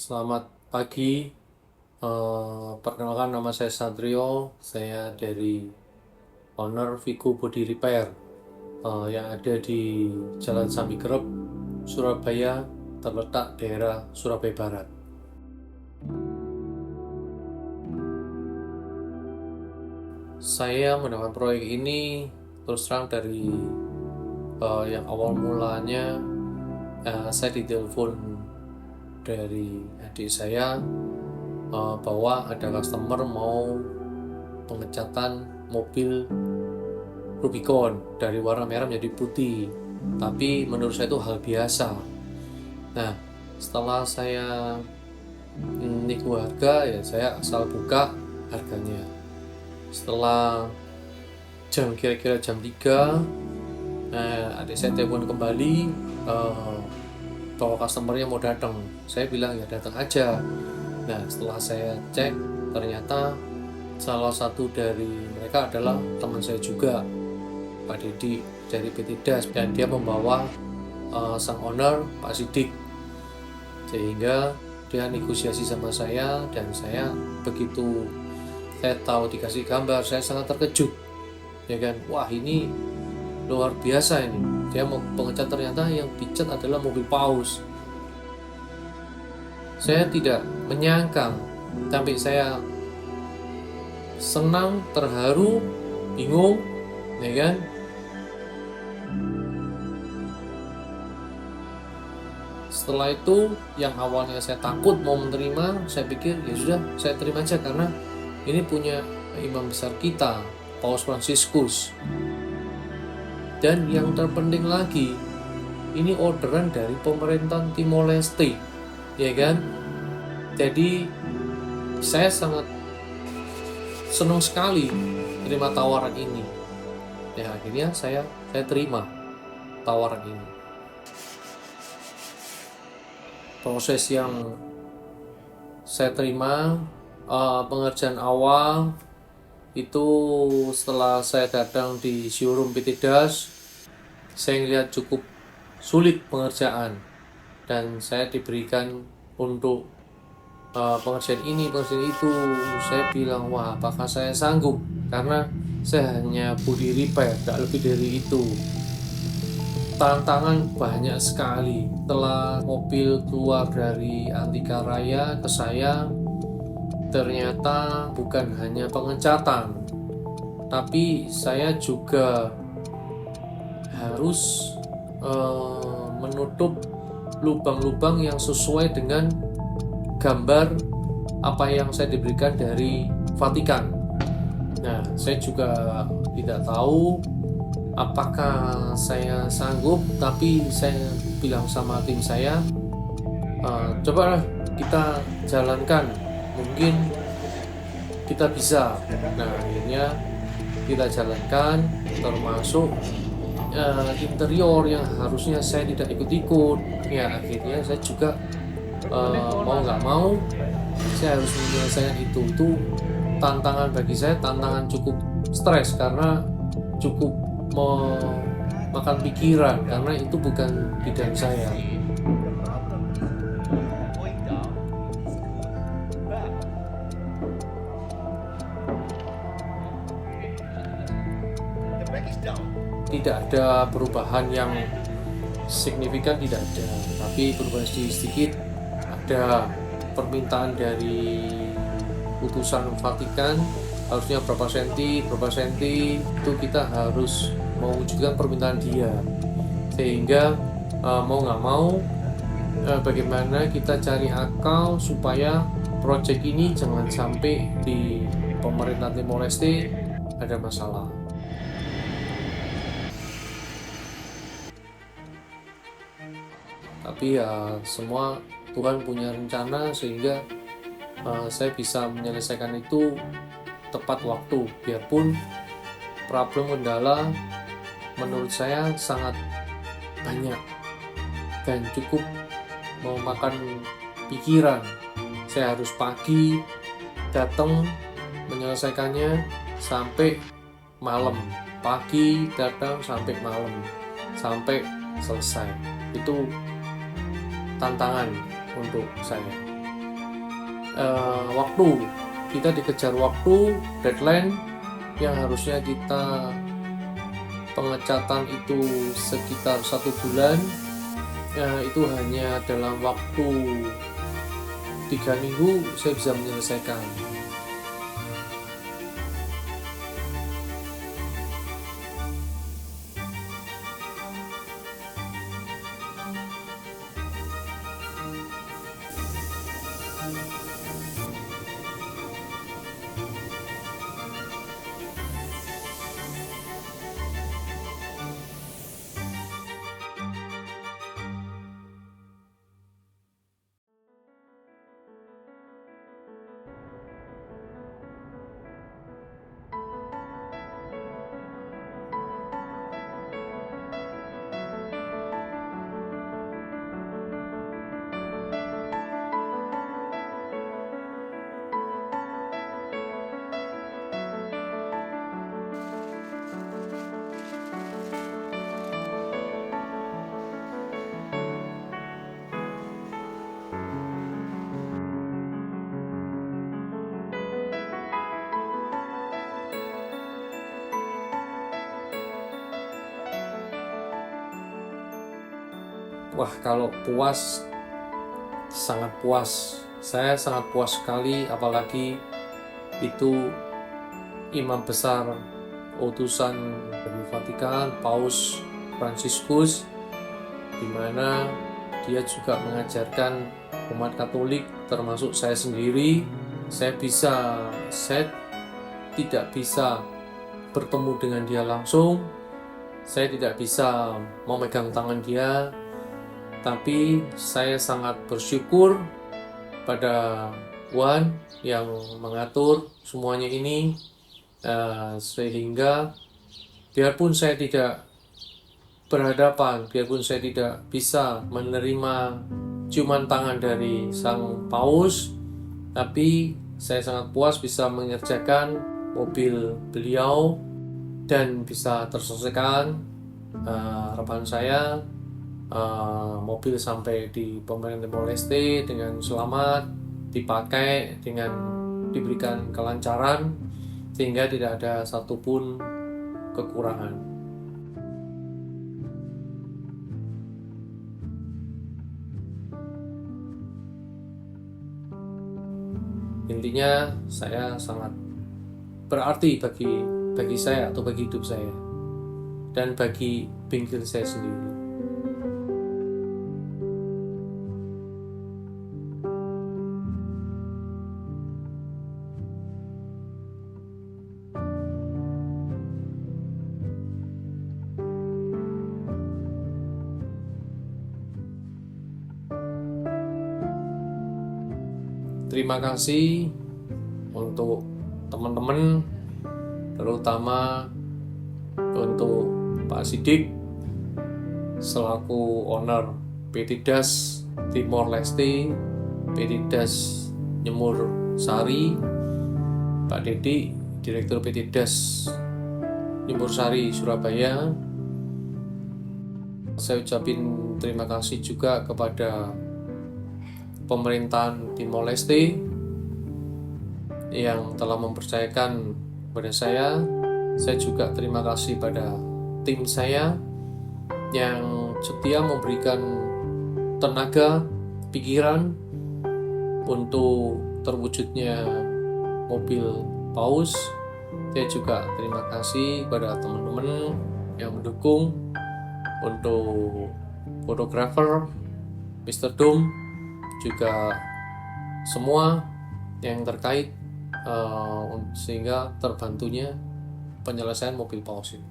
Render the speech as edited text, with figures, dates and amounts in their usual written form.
Selamat pagi, perkenalkan nama saya Satrio, saya dari owner Vigo Body Repair yang ada di Jalan Sambikerep, Surabaya, terletak daerah Surabaya Barat. Saya mendapat proyek ini terus terang dari yang awal mulanya saya ditelepon dari adik saya bahwa ada customer mau pengecatan mobil Rubicon dari warna merah menjadi putih, tapi menurut saya itu hal biasa. Nah, setelah saya nego harga, ya saya asal buka harganya. Setelah kira-kira jam 3, adik saya telepon kembali bahwa customernya mau datang. Saya bilang ya datang aja. Nah, setelah saya cek, ternyata salah satu dari mereka adalah teman saya juga, Pak Dedi dari PT Das, dan dia membawa sang owner Pak Sidik, sehingga dia negosiasi sama saya, dan saya begitu saya tahu dikasih gambar, saya sangat terkejut, ya kan, wah ini luar biasa ini. Dia mau pengecat, ternyata yang dicat adalah mobil Paus. Saya tidak menyangka, tapi saya senang, terharu, bingung, ya kan. Setelah itu, yang awalnya saya takut mau menerima, saya pikir ya sudah, saya terima aja karena ini punya imam besar kita, Paus Fransiskus. Dan yang terpenting lagi, ini orderan dari pemerintahan Timor Leste, ya kan. Jadi saya sangat senang sekali terima tawaran ini. Ya akhirnya saya terima tawaran ini. Proses yang saya terima, pengerjaan awal itu setelah saya datang di showroom PT Das, saya melihat cukup sulit pengerjaan, dan saya diberikan untuk pengerjaan ini, pengerjaan itu. Saya bilang, wah apakah saya sanggup, karena saya hanya body repair, tidak lebih dari itu. Tantangan banyak sekali. Setelah mobil keluar dari Antika Raya ke saya, ternyata bukan hanya pengecatan, tapi saya juga harus menutup lubang-lubang yang sesuai dengan gambar apa yang saya diberikan dari Vatikan. Nah, saya juga tidak tahu apakah saya sanggup, tapi saya bilang sama tim saya, cobalah kita jalankan, mungkin kita bisa. Nah, akhirnya kita jalankan, termasuk interior yang harusnya saya tidak ikut-ikut. Ya akhirnya saya juga mau nggak mau saya harus menyelesaikan itu. Tantangan bagi saya, tantangan cukup stres, karena cukup memakan pikiran, karena itu bukan bidang saya. Tidak ada perubahan yang signifikan, tidak ada, tapi perubahan sedikit ada. Permintaan dari utusan Vatikan harusnya berapa senti itu kita harus mewujudkan permintaan dia, sehingga mau nggak mau bagaimana kita cari akal supaya proyek ini jangan sampai di pemerintah Timor Leste ada masalah. Tapi ya semua Tuhan punya rencana, sehingga saya bisa menyelesaikan itu tepat waktu, biarpun problem kendala menurut saya sangat banyak dan cukup memakan pikiran. Saya harus pagi datang menyelesaikannya sampai malam, pagi datang sampai malam, sampai selesai. Itu tantangan untuk saya. waktu. Kita dikejar waktu, deadline yang harusnya kita pengecatan itu sekitar 1 bulan, itu hanya dalam waktu 3 minggu saya bisa menyelesaikan. Wah, kalau puas, sangat puas. Saya sangat puas sekali, apalagi itu imam besar utusan dari Vatikan, Paus Fransiskus, di mana dia juga mengajarkan umat Katolik, termasuk saya sendiri. Saya tidak bisa bertemu dengan dia langsung, saya tidak bisa memegang tangan dia, tapi saya sangat bersyukur pada Tuhan yang mengatur semuanya ini, sehingga biarpun saya tidak berhadapan, biarpun saya tidak bisa menerima ciuman tangan dari sang paus, tapi saya sangat puas bisa mengerjakan mobil beliau dan bisa terselesaikan. Harapan saya mobil sampai di pemerintah Timor Leste dengan selamat, dipakai dengan diberikan kelancaran sehingga tidak ada satupun kekurangan. Intinya saya sangat berarti bagi saya atau bagi hidup saya dan bagi bengkel saya sendiri. Terima kasih untuk teman-teman, terutama untuk Pak Sidik selaku owner PT Das Timor Leste, PT Das Nyemur Sari, Pak Dedi, Direktur PT Das Nyemur Sari Surabaya. Saya ucapin terima kasih juga kepada pemerintahan Timor Leste yang telah mempercayakan kepada saya. Saya juga terima kasih pada tim saya yang setia memberikan tenaga, pikiran untuk terwujudnya mobil Paus. Saya juga terima kasih kepada teman-teman yang mendukung, untuk fotografer Mr. Dom, juga semua yang terkait, sehingga terbantunya penyelesaian mobil Paus ini.